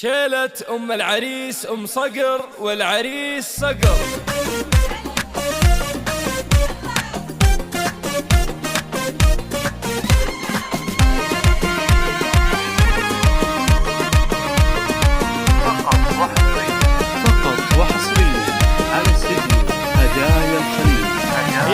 شيلت أم العريس أم صقر والعريس صقر. فقط وحصريا على استديو هدايا الخليل.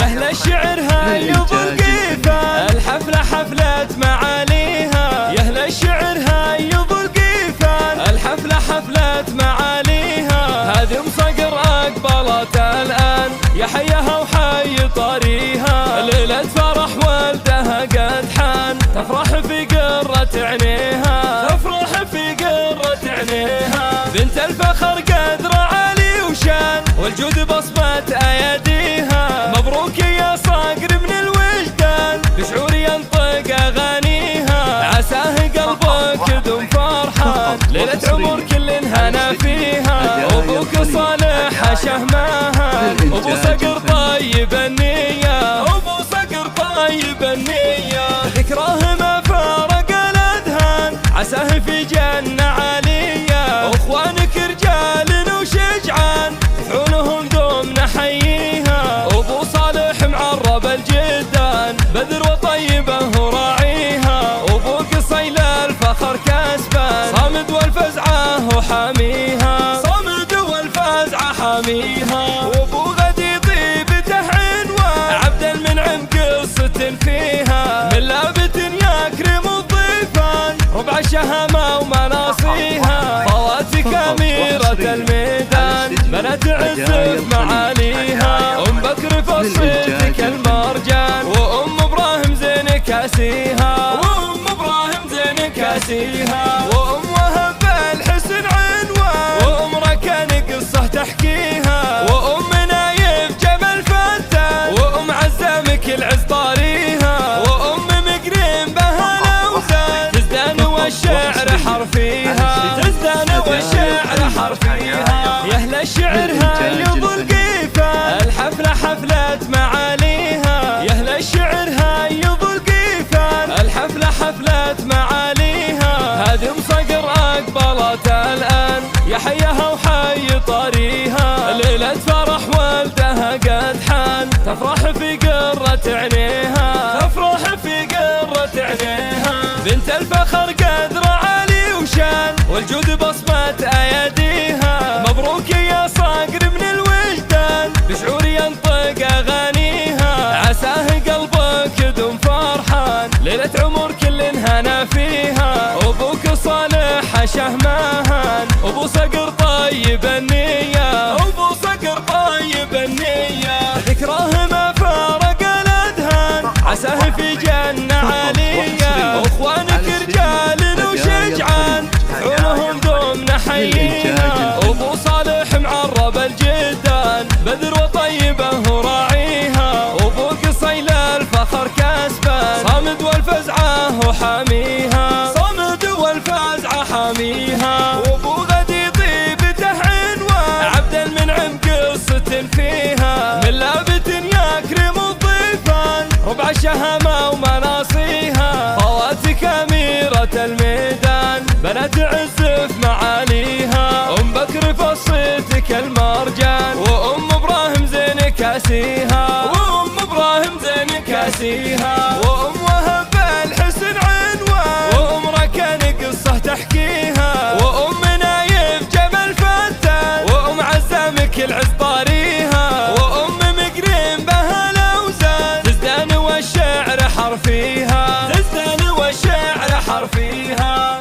يا أهل الشعر هاي ضلقيفة، الحفلة حفلة معاليها. يا أهل الشعر هاي ضلقيفة، الحفلة حفلة معاليها. هذه أم صقر أقبلت الآن، يا حيها وحي طريها. ليلة فرح والدها قد حان، تفرح في قرة عينيها، تفرح في قرة عينيها. بنت الفخر قدر عالي وشان، والجود بصمة أيديها. مبروك يا صقر من الوجدان، بشعور ينطق أغانيها. عساه قلبك دوم فرحان، ليلة عمر كل هنا فيها. أبوك صالح شهماها، أبو صقر طيب النية، أبو صقر طيب النية. ذكراه ما فارق الأذهان، عساه في جنة عالية. أخوانك رجال وشجعان، يفعونهم دوم نحييها. أبو صالح معرب الجدان، بذر وطيبه وراعيها. أبوك صيل الفخر كسبان، صامد والفزعة وحاميها، صامد والفزعة حاميها. وأبو غدي طيبته عنوان، عبد المنعم قصة فيها. من لابت يكرم الضيفان، ربع الشهامة ومناصيها. خواتك أميرة الميدان، بنات عز معاليها. أم بكر فصيتك المرجان، وأم إبراهيم زين كاسيها، وأم إبراهيم زين كاسيها. وأم وهب الحسن عنوان، وأم ركان قصة تحكيها. وأم نايف جمل فتان، وأم عزامك العز طاريها. وأم مقرين بها الأوزان، تزدان والشعر حرفيها، تزدان والشعر حرفيها. يا أهل الشعر هاي ضلقيفة، الحفلة حفلة معاليها. يا أهل الشعر هاي ضلقيفة، الحفلة حفلة معاليها. هذه أم صقر أقبلت الآن، يا حيها وحي طريها. ليلة فرح والدها قد حان، تفرح في قرة عينيها، تفرح في قرة عينيها. بنت الفخر قدر عالي وشان، والجود بصمة أيديها. مبروك يا صقر من الوجدان، بشعور ينطق أغانيها. عساه قلبك دوم فرحان، ليلة عمر كل هنا فيها. أبوك صالح شهماهان، أبو صقر طيب النية، أبو صقر طيب النية. ذكراه ما فارق الأذهان، عساه في جنة عالية. أخوانك رجال وشجعان، يفعونهم دوم نحييها. أبو صالح معرب الجدان، بذر وطيبه وراعيها. أبوك صيل الفخر كسبان، صامد والفزعة وحاميها، صامد والفزعة حاميها. وأبو غدي طيبته عنوان، عبد المنعم قصة فيها. من لابت يكرم الضيفان، ربع الشهامة ومناصيها. خواتك أميرة الميدان، بنات عز معاليها. أم بكر فصيتك المرجان، وأم إبراهيم زين كاسيها، وأم إبراهيم زين كاسيها. وأم وهب الحسن عنوان، وأم ركان قصة تحكيها. وأم نايف جمل فتان، وأم عزامك العز طاريها. وأم مقرين بها الأوزان، تزدان والشعر حرفيها، تزدان والشعر حرفيها.